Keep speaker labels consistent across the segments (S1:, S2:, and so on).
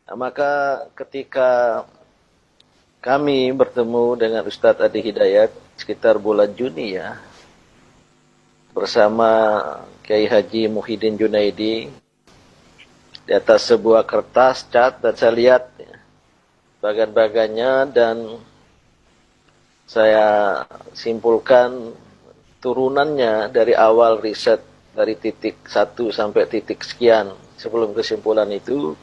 S1: Nah, maka ketika kami bertemu dengan Ustadz Adi Hidayat sekitar bulan Juni ya, bersama Kiai Haji Muhyiddin Junaidi di atas sebuah kertas cat, dan saya lihat ya, bagan-bagannya, dan saya simpulkan turunannya dari awal riset dari titik 1 sampai titik sekian. Sebelum kesimpulan itu,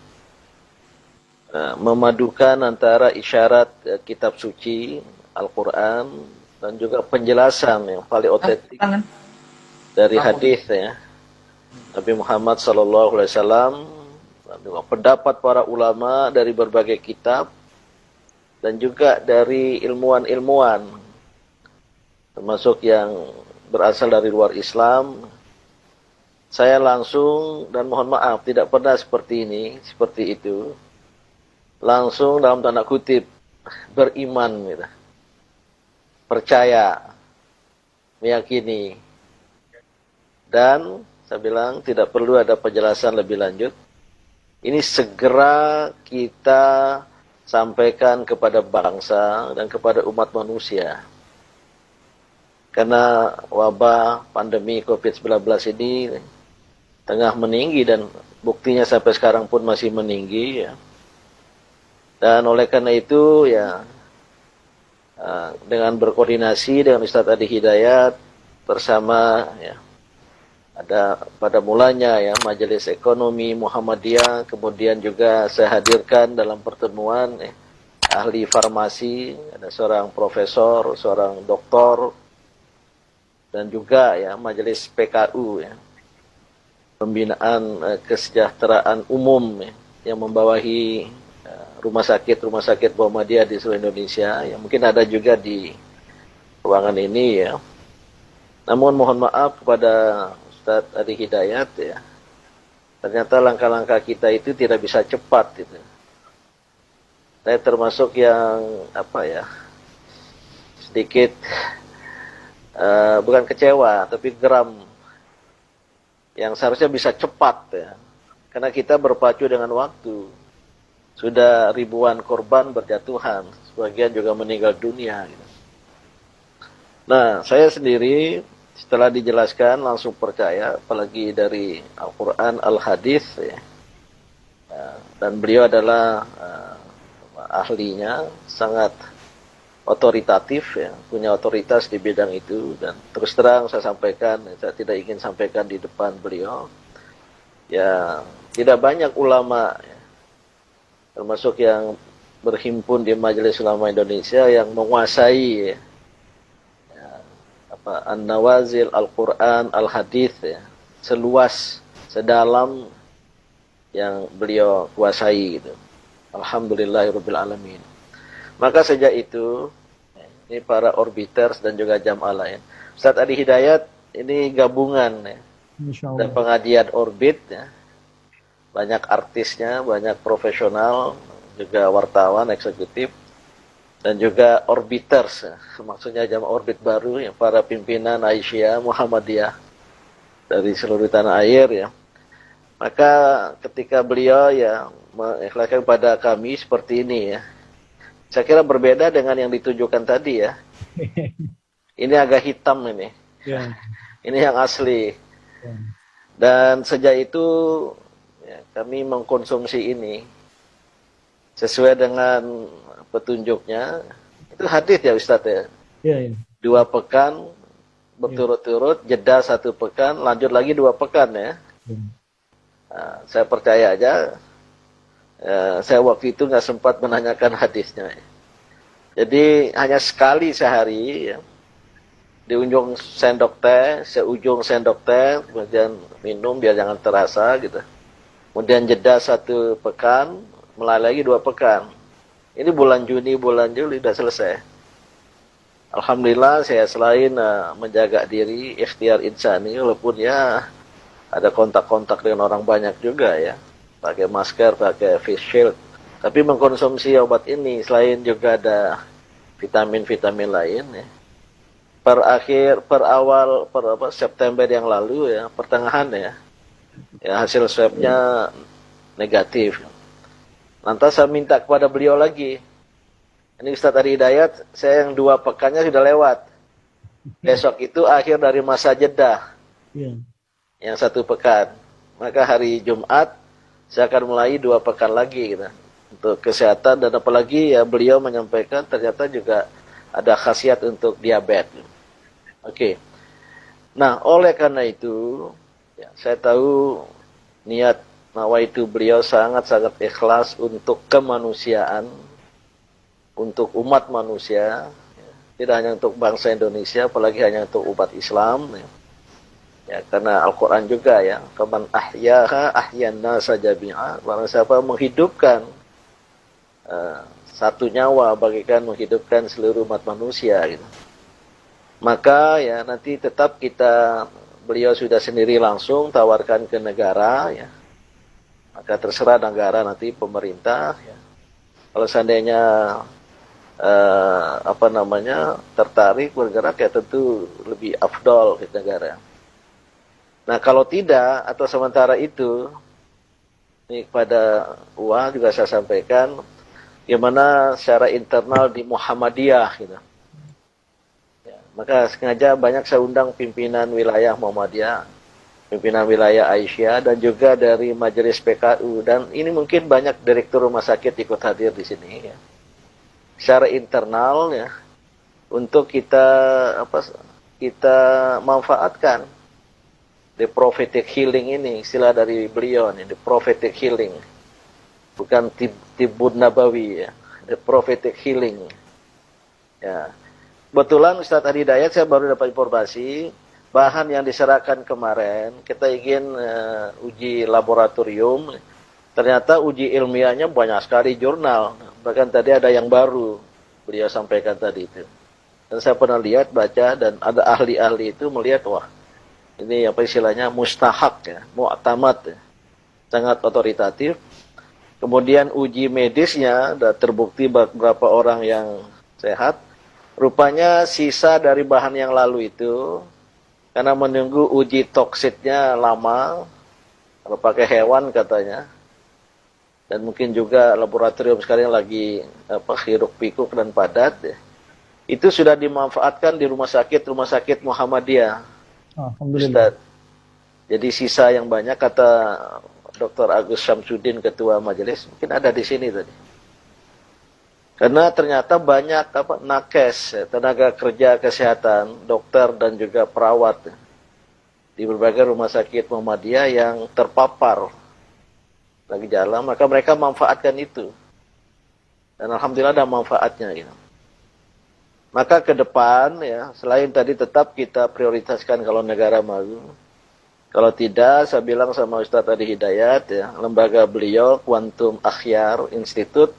S1: memadukan antara isyarat kitab suci Al-Quran dan juga penjelasan yang paling otentik dari hadis ya Nabi Muhammad SAW, dan juga pendapat para ulama dari berbagai kitab, dan juga dari ilmuwan-ilmuwan termasuk yang berasal dari luar Islam. Saya langsung, dan mohon maaf tidak pernah seperti ini, seperti itu, langsung dalam tanda kutip beriman gitu. Percaya, meyakini, dan saya bilang tidak perlu ada penjelasan lebih lanjut. Ini segera kita sampaikan kepada bangsa dan kepada umat manusia. Karena wabah pandemi COVID-19 ini tengah meninggi, dan buktinya sampai sekarang pun masih meninggi ya. Dan oleh karena itu ya, dengan berkoordinasi dengan Ustadz Adi Hidayat bersama ya, ada pada mulanya ya Majelis Ekonomi Muhammadiyah, kemudian juga saya hadirkan dalam pertemuan ahli farmasi, ada seorang profesor, seorang doktor, dan juga ya Majelis PKU ya, pembinaan kesejahteraan umum ya, yang membawahi rumah sakit Muhammadiyah di seluruh Indonesia, yang mungkin ada juga di ruangan ini ya. Namun mohon maaf kepada Ustadz Adi Hidayat ya, ternyata langkah-langkah kita itu tidak bisa cepat gitu. Saya termasuk yang sedikit bukan kecewa tapi geram, yang seharusnya bisa cepat ya, karena kita berpacu dengan waktu. Sudah ribuan korban berjatuhan, sebagian juga meninggal dunia gitu. Nah, saya sendiri setelah dijelaskan langsung percaya, apalagi dari Al-Quran, Al-Hadis ya. Dan beliau adalah ahlinya, sangat otoritatif ya, punya otoritas di bidang itu. Dan terus terang saya sampaikan, saya tidak ingin sampaikan di depan beliau ya, tidak banyak ulama ya, termasuk yang berhimpun di Majelis Ulama Indonesia yang menguasai ya, An-Nawazil, Al-Quran, Al-Hadis ya, seluas, sedalam yang beliau kuasai gitu. Alhamdulillahirabbil alamin. Maka sejak itu ini para orbiters dan juga jamaah lain, Ustadz Adi Hidayat ini gabungan ya, dan pengajian orbit ya, banyak artisnya, banyak profesional, juga wartawan, eksekutif, dan juga orbiters, ya. Maksudnya jamaah orbit baru, yang para pimpinan Aisyah, Muhammadiyah dari seluruh tanah air ya. Maka ketika beliau ya mengikhlaskan pada kami seperti ini ya, saya kira berbeda dengan yang ditunjukkan tadi ya. Ini agak hitam ini, ini yang asli. Dan sejak itu ya, kami mengkonsumsi ini sesuai dengan petunjuknya. Itu hadis ya Ustadz ya. 2 pekan berturut-turut, jeda 1 pekan, lanjut lagi 2 pekan ya. Nah, saya percaya aja. Saya waktu itu nggak sempat menanyakan hadisnya. Jadi hanya sekali sehari ya, di ujung sendok teh, seujung sendok teh, kemudian minum biar jangan terasa gitu. Kemudian jeda 1 pekan, mulai lagi 2 pekan. Ini bulan Juni, bulan Juli sudah selesai. Alhamdulillah saya selain menjaga diri, ikhtiar insani, walaupun ya ada kontak-kontak dengan orang banyak juga ya. Pakai masker, pakai face shield. Tapi mengkonsumsi obat ini, selain juga ada vitamin-vitamin lain ya. Per awal September yang lalu ya, pertengahan ya, hasil swabnya negatif. Lantas saya minta kepada beliau lagi. Ini Ustadz Ari Hidayat, saya yang 2 pekannya sudah lewat. Besok itu akhir dari masa jeda. Yang 1 pekan. Maka hari Jumat, saya akan mulai 2 pekan lagi gitu. Untuk kesehatan, dan apalagi ya beliau menyampaikan ternyata juga ada khasiat untuk diabetes. Oke. Nah, oleh karena itu, ya, saya tahu niat nawaitu beliau sangat-sangat ikhlas untuk kemanusiaan, untuk umat manusia, ya, tidak hanya untuk bangsa Indonesia, apalagi hanya untuk umat Islam. Ya, ya karena Al-Quran juga ya, faman ahyaha ahyanna sajabi'a, barang siapa menghidupkan satu nyawa bagikan menghidupkan seluruh umat manusia gitu. Maka ya nanti tetap beliau sudah sendiri langsung tawarkan ke negara ya. Maka terserah negara nanti pemerintah ya. Kalau seandainya tertarik bergerak ya tentu lebih afdol ke negara. Nah kalau tidak atau sementara itu ini kepada UA juga saya sampaikan gimana secara internal di Muhammadiyah gitu. Maka sengaja banyak saya undang pimpinan wilayah Muhammadiyah, pimpinan wilayah Aisyah, dan juga dari Majelis PKU. Dan ini mungkin banyak direktur rumah sakit ikut hadir di sini. Ya. Secara internal ya, untuk kita manfaatkan the prophetic healing ini, istilah dari beliau nih, the prophetic healing, bukan tibun nabawi ya, the prophetic healing. Ya. Kebetulan Ustadz Ari Hidayat saya baru dapat informasi bahan yang diserahkan kemarin kita ingin uji laboratorium, ternyata uji ilmiahnya banyak sekali jurnal, bahkan tadi ada yang baru beliau sampaikan tadi itu, dan saya pernah lihat baca dan ada ahli-ahli itu melihat wah ini apa istilahnya mustahak ya, mu'tamad ya, sangat otoritatif. Kemudian uji medisnya sudah terbukti beberapa orang yang sehat. Rupanya sisa dari bahan yang lalu itu, karena menunggu uji toksiknya lama, kalau pakai hewan katanya, dan mungkin juga laboratorium sekarang lagi hiruk pikuk dan padat, ya, itu sudah dimanfaatkan di rumah sakit Muhammadiyah.
S2: Alhamdulillah.
S1: Ustaz. Jadi sisa yang banyak kata Dr. Agus Syamsuddin ketua majelis, mungkin ada di sini tadi. Karena ternyata banyak nakes, tenaga kerja kesehatan, dokter dan juga perawat di berbagai rumah sakit Muhammadiyah yang terpapar lagi jalan, maka mereka manfaatkan itu. Dan alhamdulillah ada manfaatnya gitu. Maka ke depan ya, selain tadi tetap kita prioritaskan kalau negara maju. Kalau tidak, saya bilang sama Ustadz Adi Hidayat ya, lembaga beliau Quantum Akhyar Institute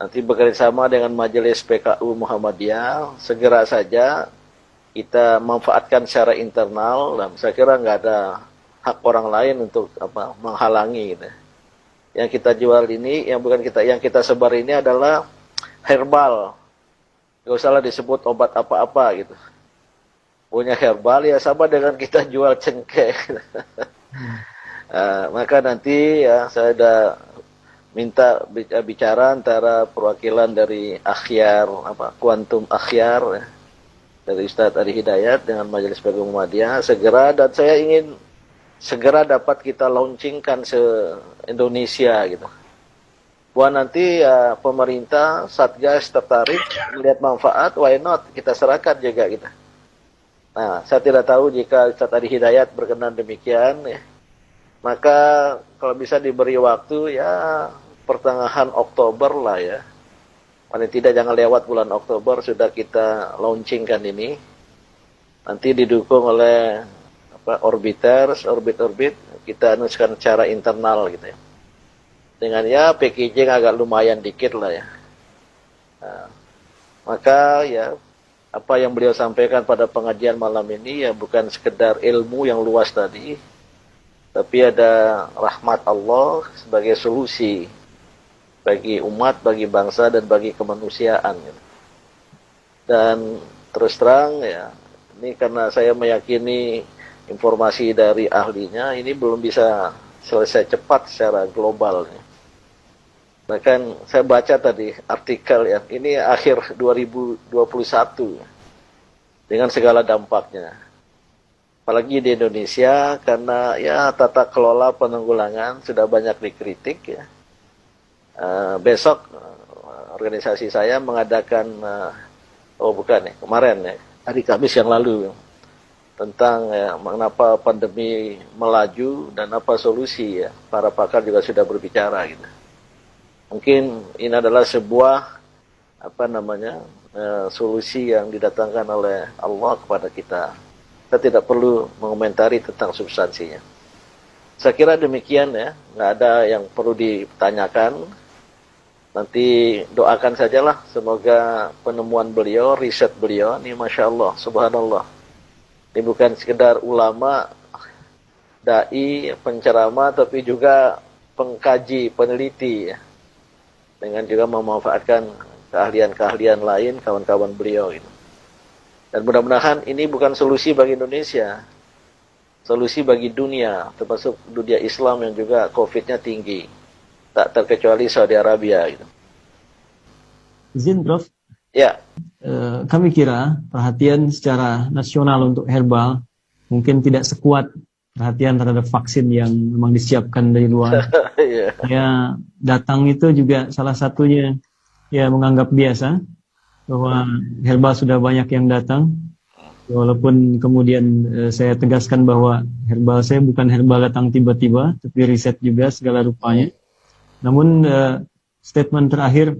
S1: nanti bekerjasama dengan Majelis PKU Muhammadiyah, segera saja kita manfaatkan secara internal, dan saya kira nggak ada hak orang lain untuk menghalangi. Gitu. Yang kita jual ini, yang kita sebar ini adalah herbal, nggak usahlah disebut obat apa-apa gitu. Punya herbal ya sama dengan kita jual cengkeh. Maka nanti ya saya ada minta bicara antara perwakilan dari Akhyar, Quantum Akhyar ya, dari Ustadz Ari Hidayat dengan Majelis PKU Muhammadiyah segera, dan saya ingin segera dapat kita launchingkan se-Indonesia gitu. Buat nanti ya pemerintah, Satgas tertarik melihat manfaat, why not kita serahkan juga kita. Nah, saya tidak tahu jika Ustadz Ari Hidayat berkenan demikian ya. Maka kalau bisa diberi waktu ya pertengahan Oktober lah ya. Paling tidak jangan lewat bulan Oktober sudah kita launchingkan ini. Nanti didukung oleh orbiters, orbit kita anunskan secara internal gitu ya. Dengan ya packaging agak lumayan dikit lah ya. Nah, maka ya apa yang beliau sampaikan pada pengajian malam ini ya bukan sekedar ilmu yang luas tadi, tapi ada rahmat Allah sebagai solusi bagi umat, bagi bangsa, dan bagi kemanusiaan. Dan terus terang ya, ini karena saya meyakini informasi dari ahlinya, ini belum bisa selesai cepat secara global. Bahkan saya baca tadi artikel ya, ini akhir 2021 dengan segala dampaknya. Apalagi di Indonesia karena ya tata kelola penanggulangan sudah banyak dikritik ya. Besok organisasi saya mengadakan kemarin ya, hari Kamis yang lalu tentang ya, mengapa pandemi melaju dan apa solusi ya. Para pakar juga sudah berbicara gitu. Mungkin ini adalah sebuah solusi yang didatangkan oleh Allah kepada kita. Kita tidak perlu mengomentari tentang substansinya. Saya kira demikian ya, nggak ada yang perlu ditanyakan. Nanti doakan sajalah, semoga penemuan beliau, riset beliau, ini Masya Allah, Subhanallah. Ini bukan sekedar ulama, dai, penceramah, tapi juga pengkaji, peneliti ya. Dengan juga memanfaatkan keahlian-keahlian lain kawan-kawan beliau itu. Dan mudah-mudahan ini bukan solusi bagi Indonesia, solusi bagi dunia, termasuk dunia Islam yang juga COVID-nya tinggi, tak terkecuali Saudi Arabia gitu.
S2: Izin Prof.
S1: Ya.
S2: Kami kira perhatian secara nasional untuk herbal mungkin tidak sekuat perhatian terhadap vaksin yang memang disiapkan dari luar. Ya, datang itu juga salah satunya ya menganggap biasa bahwa herbal sudah banyak yang datang. Walaupun kemudian saya tegaskan bahwa herbal saya bukan herbal datang tiba-tiba, tapi riset juga segala rupanya. Namun statement terakhir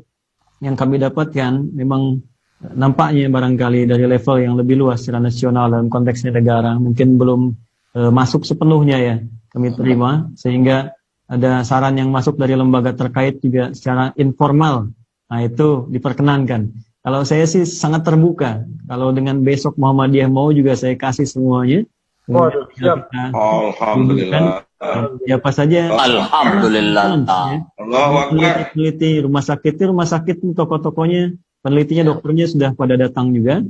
S2: yang kami dapatkan memang nampaknya barangkali dari level yang lebih luas secara nasional dalam konteksnya negara mungkin belum masuk sepenuhnya ya kami terima, sehingga ada saran yang masuk dari lembaga terkait juga secara informal. Nah itu diperkenankan. Kalau saya sih sangat terbuka. Kalau dengan besok Muhammadiyah mau juga saya kasih semuanya.
S3: Waduh, siap. Alhamdulillah.
S2: Siapa saja.
S4: Alhamdulillah.
S3: Allahu Akbar.
S2: Peneliti rumah sakit toko-tokonya, penelitinya, dokternya sudah pada datang juga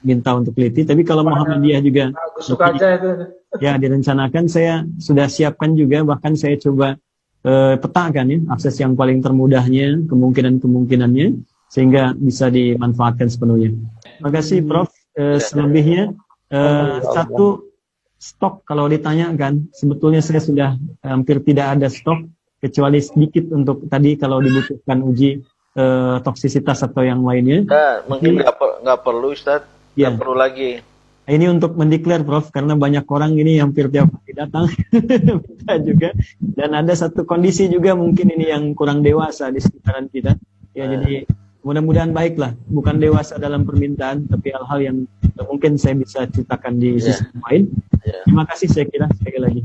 S2: minta untuk teliti. Tapi kalau Muhammadiyah juga
S3: suka aja itu.
S2: Ya direncanakan, saya sudah siapkan juga, bahkan saya coba petakan ya akses yang paling termudahnya, kemungkinannya sehingga bisa dimanfaatkan sepenuhnya. Terima kasih Prof. Selebihnya satu stok kalau ditanyakan, sebetulnya saya sudah hampir tidak ada stok kecuali sedikit untuk tadi kalau dibutuhkan uji toksisitas atau yang lainnya.
S1: Mungkin nggak perlu Ustaz, nggak perlu lagi.
S2: Ini untuk mendeklar Prof, karena banyak orang ini hampir tiap hari datang minta juga, dan ada satu kondisi juga mungkin ini yang kurang dewasa di sekitaran kita. Ya jadi mudah-mudahan baiklah, bukan dewasa dalam permintaan, tapi hal-hal yang mungkin saya bisa ceritakan di sisi lain. Terima kasih saya kira sekali lagi.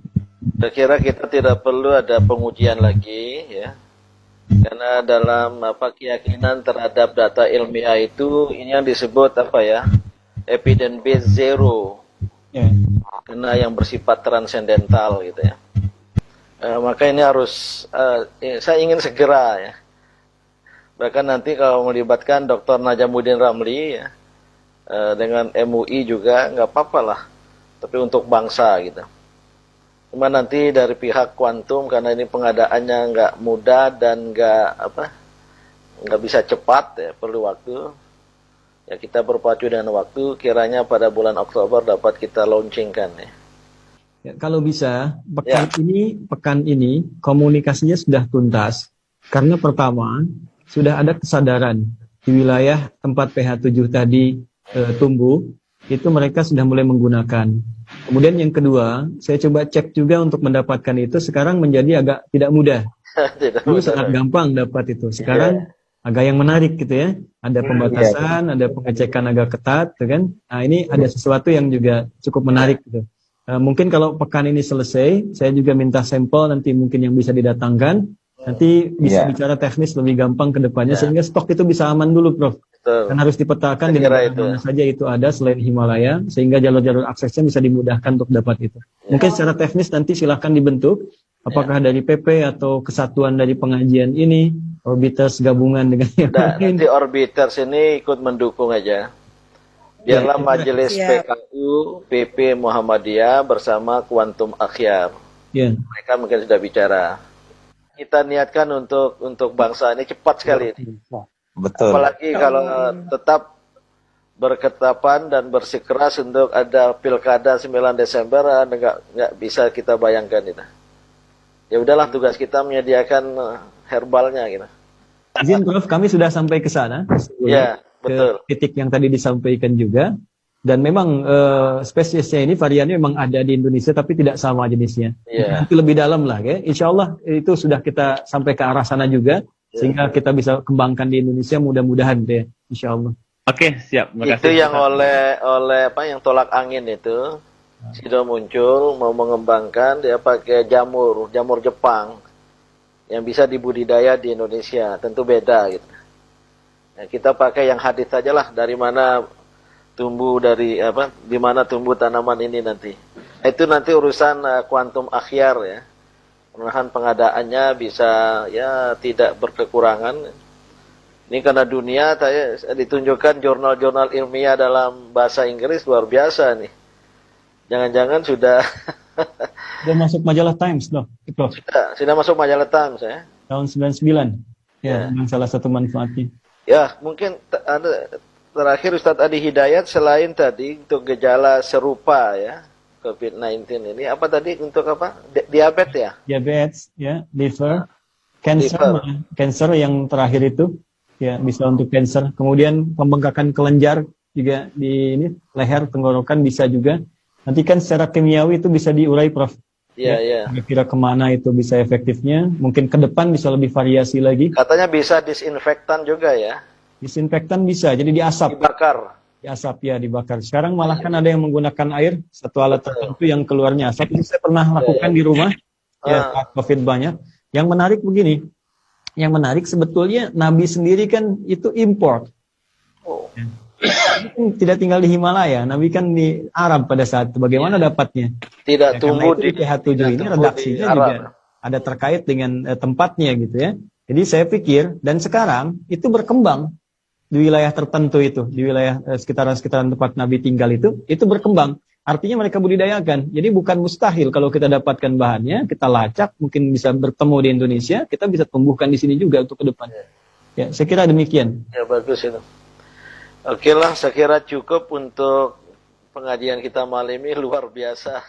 S1: Saya kira kita tidak perlu ada pengujian lagi ya. Karena dalam keyakinan terhadap data ilmiah itu ini yang disebut evidence based zero. Karena yang bersifat transendental gitu ya. Maka ini harus saya ingin segera ya. Bahkan nanti kalau melibatkan Dr. Najamuddin Ramli ya, dengan MUI juga nggak apa-apa lah. Tapi untuk bangsa gitu. Cuma nanti dari pihak kuantum karena ini pengadaannya nggak mudah dan nggak bisa cepat ya, perlu waktu. Ya kita berpacu dengan waktu, kiranya pada bulan Oktober dapat kita launchingkan ya.
S2: Ya, kalau bisa pekan ini komunikasinya sudah tuntas karena pertama sudah ada kesadaran di wilayah tempat PH7 tadi tumbuh, itu mereka sudah mulai menggunakan. Kemudian yang kedua, saya coba cek juga untuk mendapatkan itu, sekarang menjadi agak tidak mudah. Dulu sangat gampang dapat itu, sekarang agak yang menarik gitu ya. Ada pembatasan, ada pengecekan agak ketat, gitu kan. Nah ini ada sesuatu yang juga cukup menarik gitu. Mungkin kalau pekan ini selesai, saya juga minta sampel nanti mungkin yang bisa didatangkan. Nanti bisa bicara teknis lebih gampang ke depannya, sehingga stok itu bisa aman dulu Prof. Dan harus dipetakan di mana saja itu ada selain Himalaya, sehingga jalur-jalur aksesnya bisa dimudahkan untuk dapat itu. Mungkin secara teknis nanti silahkan dibentuk, apakah dari PP atau kesatuan dari pengajian ini, Orbiters gabungan dengan yang lain.
S1: Nanti Orbiters ini ikut mendukung aja. Biarlah majelis PKU, PP Muhammadiyah bersama Kuantum Akhyar. Mereka mungkin sudah bicara. kita niatkan untuk bangsa ini cepat sekali ini.
S4: Betul.
S1: Apalagi kalau tetap berketapan dan bersikeras untuk ada pilkada 9 Desember, nggak bisa kita bayangkan itu. Ya udahlah, tugas kita menyediakan herbalnya gitu.
S2: Izin Prof, kami sudah sampai ke sana.
S1: Ya, betul.
S2: Ke titik yang tadi disampaikan juga. Dan memang spesiesnya ini variannya memang ada di Indonesia tapi tidak sama jenisnya.
S1: Yeah.
S2: Nanti lebih dalam lah ya. Insya Allah itu sudah kita sampai ke arah sana juga. Sehingga kita bisa kembangkan di Indonesia mudah-mudahan deh. Insya Allah.
S5: Oke, siap. Makasih.
S1: Itu yang oleh apa yang tolak angin itu sudah muncul mau mengembangkan, dia pakai jamur Jepang yang bisa dibudidaya di Indonesia, tentu beda gitu. Nah, kita pakai yang hadis saja lah, dari mana tumbuh di mana tumbuh tanaman ini nanti. Itu nanti urusan kuantum akhyar ya. Mudah-mudahan pengadaannya bisa ya tidak berkekurangan. Ini karena dunia saya ditunjukkan jurnal-jurnal ilmiah dalam bahasa Inggris luar biasa nih. Jangan-jangan sudah
S2: masuk majalah Times loh.
S1: sudah masuk majalah Times ya.
S2: Tahun 99. Ya, memang salah satu manfaatnya.
S1: Ya, mungkin ada terakhir Ustadz Adi Hidayat, selain tadi untuk gejala serupa ya COVID-19 ini, apa tadi untuk apa? Diabetes ya?
S2: Diabetes ya, liver, cancer yang terakhir itu. Ya, bisa untuk cancer. Kemudian pembengkakan kelenjar juga di ini, leher, tenggorokan bisa juga. Nanti kan secara kimiawi itu bisa diurai, Prof.
S1: Iya.
S2: Kira-kira kemana itu bisa efektifnya. Mungkin ke depan bisa lebih variasi lagi.
S1: Katanya bisa disinfektan juga ya?
S2: Disinfektan bisa, jadi diasap.
S1: Dibakar.
S2: Diasap ya, dibakar. Sekarang malah kan ada yang menggunakan air, satu alat tertentu yang keluarnya asap. Ini saya pernah lakukan di rumah. Ya, saat COVID banyak. Yang menarik begini. Yang menarik sebetulnya Nabi sendiri kan itu import. Tidak tinggal di Himalaya, Nabi kan di Arab pada saat itu. Bagaimana dapatnya?
S1: Tidak tumbuh
S2: di PH7 ini redaksinya juga ada terkait dengan tempatnya gitu ya. Jadi saya pikir, dan sekarang itu berkembang di wilayah tertentu itu, di wilayah sekitaran tempat Nabi tinggal itu berkembang. Artinya mereka budidayakan. Jadi bukan mustahil kalau kita dapatkan bahannya, kita lacak, mungkin bisa bertemu di Indonesia, kita bisa tumbuhkan di sini juga untuk ke depan. Ya, saya kira demikian.
S1: Ya, bagus itu. Oke lah, saya kira cukup untuk pengajian kita malam ini, luar biasa.